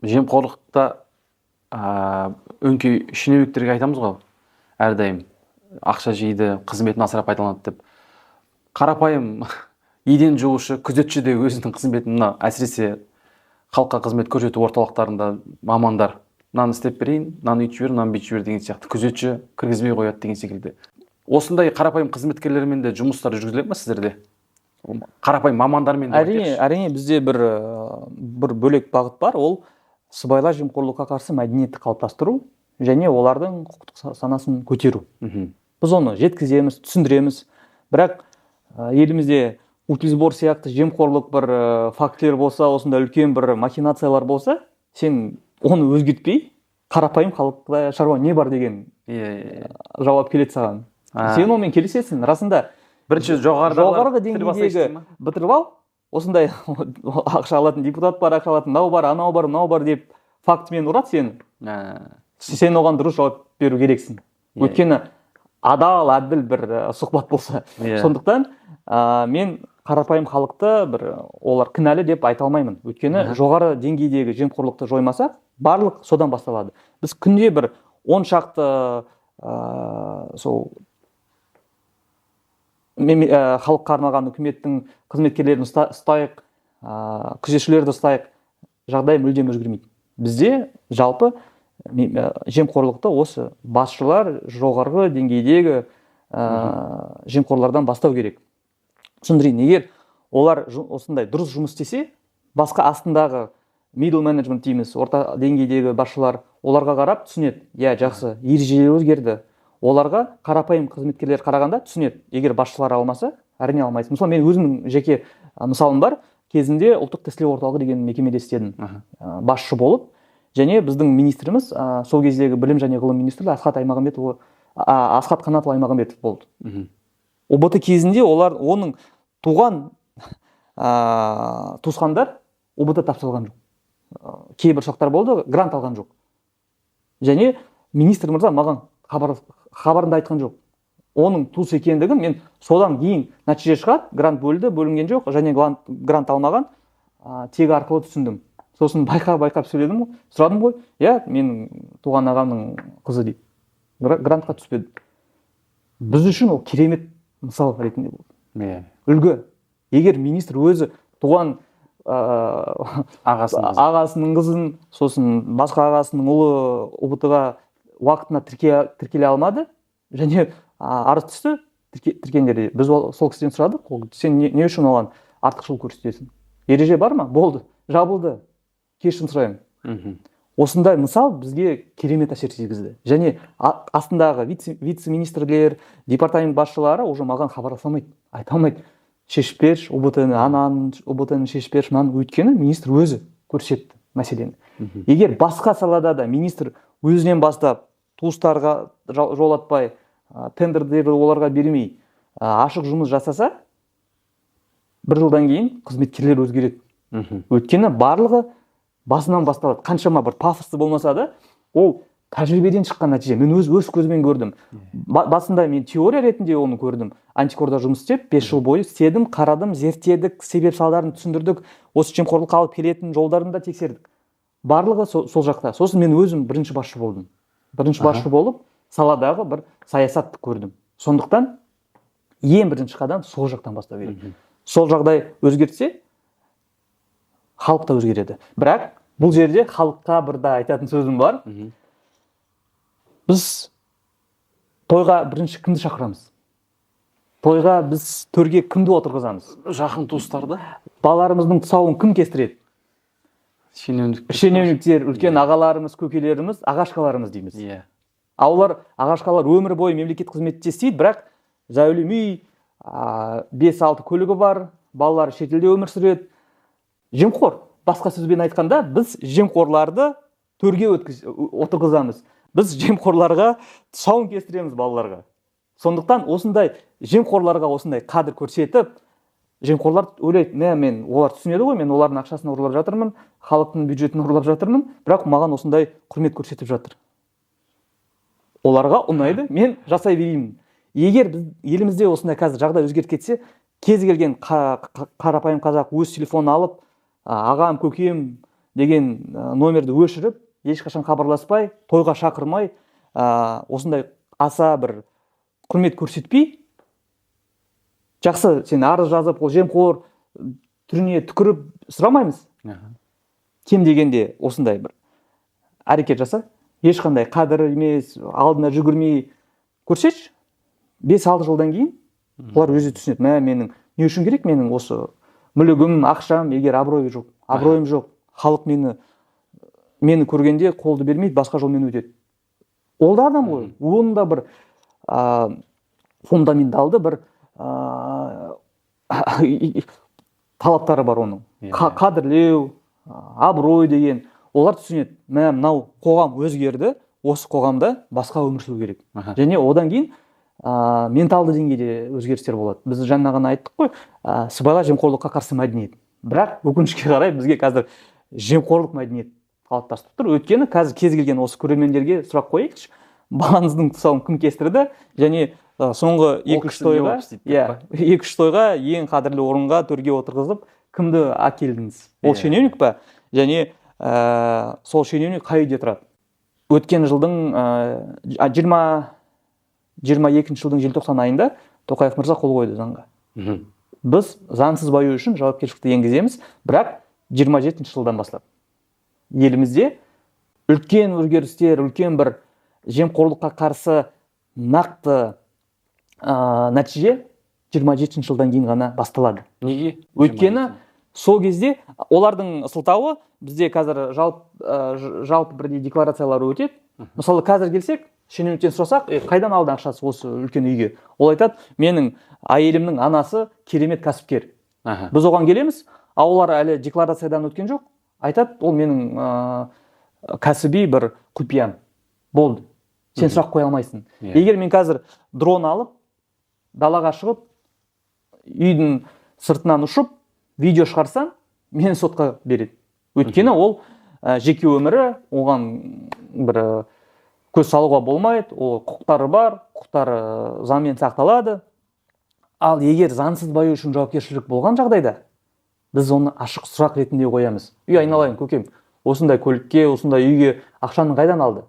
жемқорлықта өңкей шенеуніктерге айтамыз ғой әрдайым ақша жейді, қызметін асыра пайдаланады деп. Қарапайым еден жуушы, күзетші де өзінің қызметін әсіресе халыққа қызмет көрсету орталықтарында мамандар мынаны істеп берейін, мынаны үйтіп жібер, мынаны бүйтіп жібер деген сияқты күзетші кіргізбей қояды деген секілді. Осындай қарапайым қызметкерлермен де жұмыстар жүргізіледі ме сіздерде? Қарапайым мамандармен де? Әрине бізде бір бөлек бағыт бар, ол сыбайлас жемқорлыққа қарсы мәдениетті қалыптастыру және олардың құқықтық санасын көтеру. Біз оны жеткіземіз, түсіндіреміз. Бірақ елімізде утилизбор сияқты жемқорлық бір фактілер болса, осында үлкен бір махинациялар болса, сен оны өзгертпей, қарапайым халықта шаруа не бар деген жауап келеді саған. Сен онымен келісесің, расында. Бірінші жоғарғы деңгейдегі бітіріп ал, осындай ақша алатын депутат бар, ақша алатын мынау бар, анау бар, мынау бар деп фактімен ұрады сені. Сен оған дұрыс жауап беру керексің. Өйткені адал, әділ бір сұхбат болса. Сондықтан мен қарапайым халықты олар кінәлі деп айта алмаймын. Өйткені жоғары деңгейдегі жемқорлықты жоймасақ, барлық содан басталады. Біз күнде 10 шақты сол халыққа арналған үкіметтің қызметкерлерін ұстайық, күзетшілерді ұстайық, жағдай мүлдем өзгермейді. Бізде жалпы жемқорлықты осы басшылар жоғарғы деңгейдегі жемқорлардан бастау керек. Түсіндірейін, егер олар осындай дұрыс жұмыс істесе, басқа астындағы middle management дейміз, орта деңгейдегі басшылар оларға қарап түсінеді, жақсы, ережелер өзгерді. Оларға қарапайым қызметкерлер қарағанда түсінеді. Егер басшылар алмаса, әрине алмайсың. Мысалы, мен өзімнің жеке мысалым бар. Кезінде ұлттық тестілеу орталығы деген мекемеде істедім. Басшы болып, және біздің министріміз сол кездегі білім және ғылым министрі Асхат Қанатұлы Аймағамбетов болды. ОБТ кезінде оның туған туысқандар ОБТ тапсырылған жоқ. Кейбір шақтар болды, грант алған жоқ. Және министр мырза маған хабарында айтқан жоқ. Оның туыс екендігін мен содан кейін нәтиже шығады, грант бөлінген жоқ, және грант алмаған тегі арқылы түсіндім. Сосын байқап сөйледім, сұрадым ғой, менің туған ағамның қызы дейді. Грантқа түспеді. Біз үшін ол керемет мысал ретінде болды. Үлгі. Егер министр өзі туған ағасының қызын, сосын басқа ағасының ұлы ОБТ-ға уақытына тіркеле алмады, және арыз түсті, тіркендерде. Біз сол кісіден сұрадық, сен не үшін оған артықшылық көрсетесің? Ереже бар ма? Болды, жабылды. Кешірім сұраймын. Осындай мысал бізге керемет әсер тигізді. Және астындағы вице-министрлер, департамент басшылары уже маған хабарласа алмайды, айта алмайды. Шешіп берші, ОБТ-ны шешіп берші, өйткені министр өзі көрсетті мәселені. Егер басқа салада да министр өзінен бастап туыстарға жолатпай, тендердерді оларға бермей, ашық жұмыс жасаса, 1 жылдан кейін қызметкерлер өзгереді. Өйткені барлығы басынан басталады. Қаншама бір пафосты болмаса да, ол тәжірибеден шыққан нәтиже. Мен өз көзіммен көрдім. Басында мен теория ретінде оны көрдім. Антикорда жұмыс істеп, 5 жыл бойы істедім, қарадым, зерттедік, себеп салдарын түсіндірдік, осы жемқорлыққа алып келетін жолдарын да тексердік. Барлығы сол жақта. Сосын мен өзім бірінші басшы болдым. Бірінші басшы болып, саладағы бір саясатты көрдім. Сондықтан ең бірінші қадам сол жақтан бастау керек. Сол жағдай өзгертсе, халық та өзгереді. Бірақ бұл жерде халыққа бірді айтатын сөзім бар. Біз тойға бірінші кімді шақырамыз? Тойға біз төрге кімді отырғызамыз? Жақын туыстарды. Балаларымыздың тұсауын кім кестіреді? Шенеуніктер, үлкен ағаларымыз, көкелеріміз, ағашқаларымыз дейміз. Олар ағашқалар өмір бойы мемлекет қызметте істейді, бірақ зәулім үй, 5-6 көлігі бар, балалар шетелде өмір сүреді. Жемқор. Басқа сөзбен айтқанда, біз жемқорларды төрге отырғызамыз. Біз жемқорларға тұсауын кестіреміз балаларға. Сондықтан осындай жемқорларға осындай қадір көрсетіп, жемқорлар ойлайды, мен олар түсінеді ғой, мен олардың ақшасын ұрлап жатырмын, халықтың бюджетін ұрлап жатырмын, бірақ маған осындай құрмет көрсетіп жатыр. Оларға ұнайды, мен жасай береймін. Егер біз елімізде осындай қазір жағдай өзгеріп кетсе, кез келген қарапайым қазақ өз телефонын алып, ағам, көкем, деген номерді өшіріп, ешқашан хабарласпай, тойға шақырмай, осындай аса бір құрмет көрсетпей, жақсы сен арыз жазып, ол жемқор түріне түкіріп сұрамаймыз. Кем дегенде осындай бір әрекет жаса, ешқандай қадір емес, алдына жүгірмей көрсетші. 5-6 жылдан кейін олар өзі түсінеді, менің не үшін керек, менің осы мүлігім, ақшам, егер абыройым жоқ, халық мені көргенде қолды бермейді, басқа жолмен өтеді. Ол да адам ғой, оның да бір фундаменталды бір талаптары бар оның. Қадірлеу, абырой деген, олар түсінеді, мынау қоғам өзгерді, осы қоғамда басқа өмір сүру керек. Және одан кейін менталды деңгейде өзгерістер болады. Біз жаңа ғана айттық қой, сыбайлас жемқорлыққа қарсы мәдениет. Бірақ өкінішке қарай бізге қазір жемқорлық мәдениет қалыптасып тұр. Өйткені қазір кез келген осы көрермендерге сұрақ қояйықшы. Балаңыздың тұсауын кім кестірді? Және соңғы 2-3 тойға ең қадірлі орынға төрге отырғызып, кімді әкелдіңіз? Ол шенеунік па? Және сол шенеунік қай үйде тұрады? Өткен жылдың 22 жылдың желтоқсан айында Тоқаев мырза қол қойды заңға. Біз заңсыз баю үшін жауапкершілікті енгіземіз, бірақ 27 жылдан бастап елімізде үлкен өзгерістер, үлкен бір жемқорлыққа қарсы нақты нәтиже 27 жылдан кейін ғана басталады. Неге? Өйткені сол кезде олардың сылтауы, бізде қазір жалпы бірдей декларациялары өтеді. Мысалы, қазір келсек, шенеуніктен сұрасақ, қайдан алды ақшасы осы үлкен үйге? Ол айтады, менің әйелімнің анасы керемет кәсіпкер. Біз оған келеміз, олар әлі декларациядан өткен жоқ. Айтады, ол менің кәсіби бір құпиям. Болды. Сен сұрақ қоя алмайсың. Егер мен қазір дрон алып, далаға шығып, үйдің сыртынан ұшып, видео шығарсам, мені сотқа береді. Өйткені ол жеке өмірі, оған бір көз салуға болмайды, ол құқықтары бар, құқықтары заңмен сақталады. Ал егер заңсыз баю үшін жауапкершілік болған жағдайда, біз оны ашық сұрақ ретінде қоямыз. Үй айналайын, көкем, осындай көлікке, осындай үйге ақшаны қайдан алды?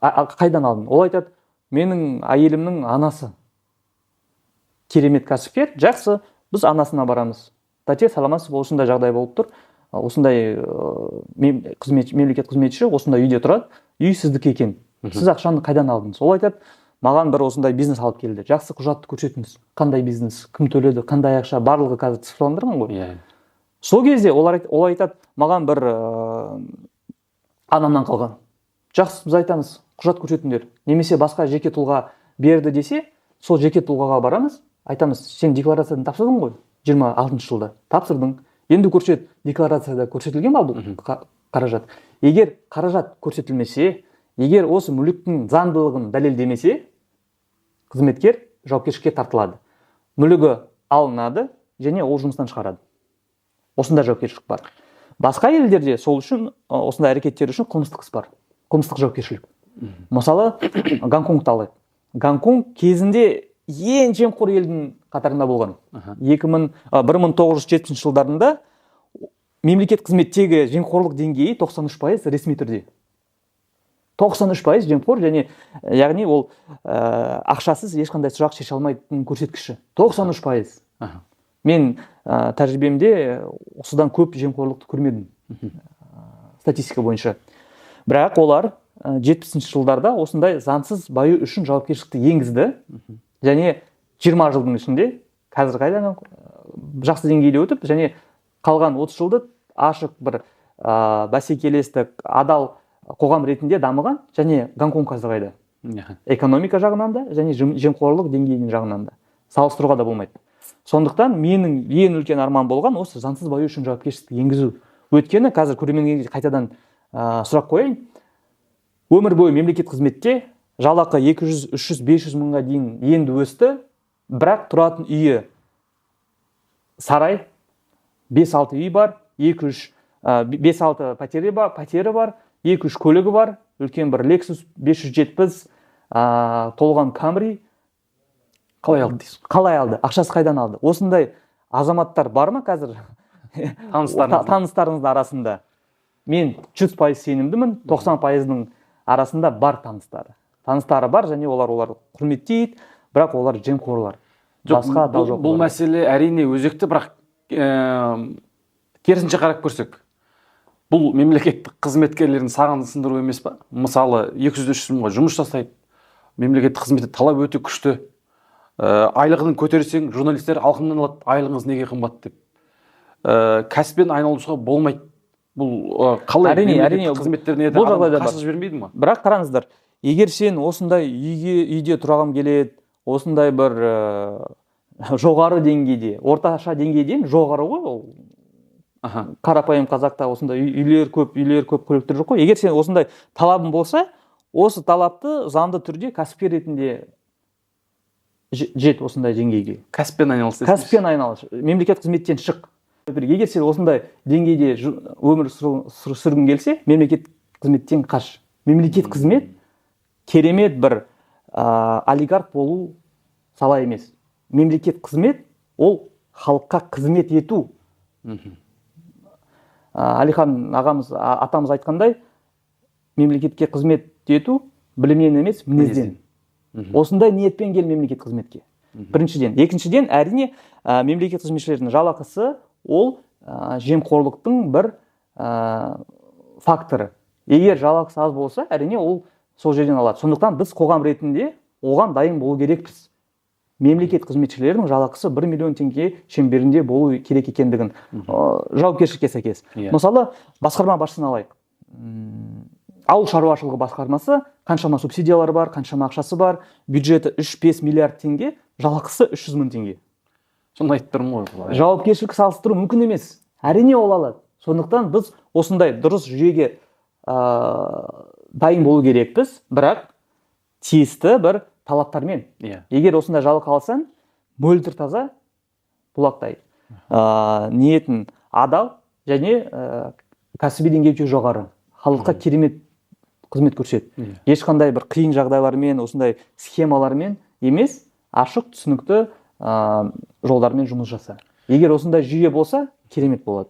Қайдан алдың? Ол айтады, менің әйелімнің анасы керемет кәсіпкер, жақсы, біз анасына барамыз. Тәте, саламатсыз, осындай жағдай болып тұр. Осындай мемлекет қызметші осындай үйде тұрады, үй сіздікі екен. Сіз ақшаны қайдан алдыңыз? Ол айтады, маған бір осындай бизнес алып келді. Жақсы, құжатты көрсетіңіз. Қандай бизнес, кім төледі, қандай ақша, барлығы қазір цифрландырған ғой. Сол кезде ол айтады, маған бір анамнан қалған. Жақсы, біз айтамыз, құжат көрсетіңдер. Немесе басқа жеке тұлға берді десе, сол жеке тұлғаға барамыз, айтамыз, сен декларацияны тапсырдың ғой, 26 жылда тапсырдың. Енді көрсет, декларацияда көрсетілген ба бұл қаражат? Егер қаражат көрсетілмесе, егер осы мүліктің заңдылығын дәлелдемесе, қызметкер жауапкершілікке тартылады. Мүлігі алынады және ол жұмыстан шығарады. Осында жауапкершілік бар. Басқа елдерде сол үшін, осындай әрекеттер үшін қылмыстық іс бар. Қылмыстық жауапкершілік. Мысалы, Гонконгты алайық. Гонконг кезінде ең жемқор елдің қатарында болған. 1970 жылдарында мемлекет қызметтегі жемқорлық деңгейі 93% ресми түрде. 93% жемқор, және яғни ол ақшасыз ешқандай сұрақ шеше алмайтын көрсеткіші. 93%. Мен тәжірибемде осыдан көп жемқорлықты көрмедім. Статистика бойынша. Бірақ олар 70 жылдарда осындай заңсыз баю үшін жауапкершілікті енгізді. Және 20 жылдың ішінде қазір қайдан жақсы деңгейде өтіп, және қалған 30 жылды ашық бір бәсекелестік, адал қоғам ретінде дамыған, және Гонконг қазір қайда. Экономика жағынан да, және жемқорлық деңгейінің жағынан да. Салыстыруға да болмайды. Сондықтан менің ең үлкен арман болған осы заңсыз баю үшін жауапкершілікті енгізу. Өйткені қазір көрерменге қайтадан сұрақ қояйын. Өмір бойы мемлекет қызметте жалақы 200, 300, 500 мыңға дейін енді өсті, бірақ тұратын үйі сарай, 5-6 үй бар, 5-6 пәтері бар, 2-3 көлігі бар, үлкен бір Lexus 570, толған Camry. Қалай алды дейсіз? Қалай алды? Ақшасы қайдан алды? Осындай азаматтар бар ма қазір? Таныстарыңыздың арасында. мен 100% сенімдімін, 90%-ның арасында бар таныстары бар, және олар құрметтейді, бірақ олар жемқорлар. Басқа атау жоқ. Бұл мәселе әрине өзекті, бірақ керісінше қарап көрсек, бұл мемлекеттік қызметкерлердің сағын сындыру емес па? Мысалы 200-300 мыңға жұмыс жасайды, мемлекеттік қызметті талап өте күшті, айлығын көтерсең журналистер алқымнан алады, айлығыңыз неге қымбат деп. Кәсіппен айналысуға болмайды. Бұл қалай мемлекеттік қызметтеріне де адам қашып жібермейді ма? Бірақ қараңыздар, егер сен осындай үйде тұрағым келеді, осындай бір жоғары деңгейде, орташа деңгейден жоғары ғой ол. Қарапайым қазақта осындай үйлер көп, көліктер жоқ қой. Егер сен осындай талабың болса, осы талапты заңды түрде кәсіпкер ретінде жет осындай деңгейге. Кәсіппен айналыс. Мемлекет қызметтен шық. Егер сен осындай деңгейде өмір сүргің келсе, мемлекет қызметтен қаш. Мемлекет қызмет керемет бір олигарх болу сала емес. Мемлекет қызмет ол халыққа қызмет ету. Алихан атамыз айтқандай, мемлекетке қызмет ету білімнен емес, мінезден. Осындай ниетпен кел мемлекет қызметке. Біріншіден. Екіншіден, әрине, мемлекет қызметшілердің жалақысы ол жемқорлықтың бір факторы. Егер жалақысы аз болса, әрине ол сол жерден алады. Сондықтан біз қоғам ретінде оған дайын болу керекпіз. Мемлекет қызметшілерінің жалақысы 1 миллион теңге шеңберінде болу керек екендігін жауапкершілікке сәйкес. Мысалы, басқарма басшысын алайық. Ауыл шаруашылығы басқармасы қаншама субсидиялар бар, қаншама ақшасы бар, бюджеті 3-5 миллиард теңге, жалақысы 300 мың теңге. Соны айтып тұрмын ғой. Жауапкершілік салыстыру мүмкін емес. Әрине ол алады. Сондықтан біз осындай дұрыс жүйеге дайын болу керекпіз, бірақ тиісті бір талаптармен. Егер осындай жалақы алсаң, мөлдір таза бұлақтай. Ниетін адал және кәсіби деңгейі жоғары. Халыққа керемет қызмет көрсет. Ешқандай бір қиын жағдайлармен, осындай схемалармен емес, ашық, түсінікті жолдармен жұмыс жаса. Егер осындай жүйе болса, керемет болады.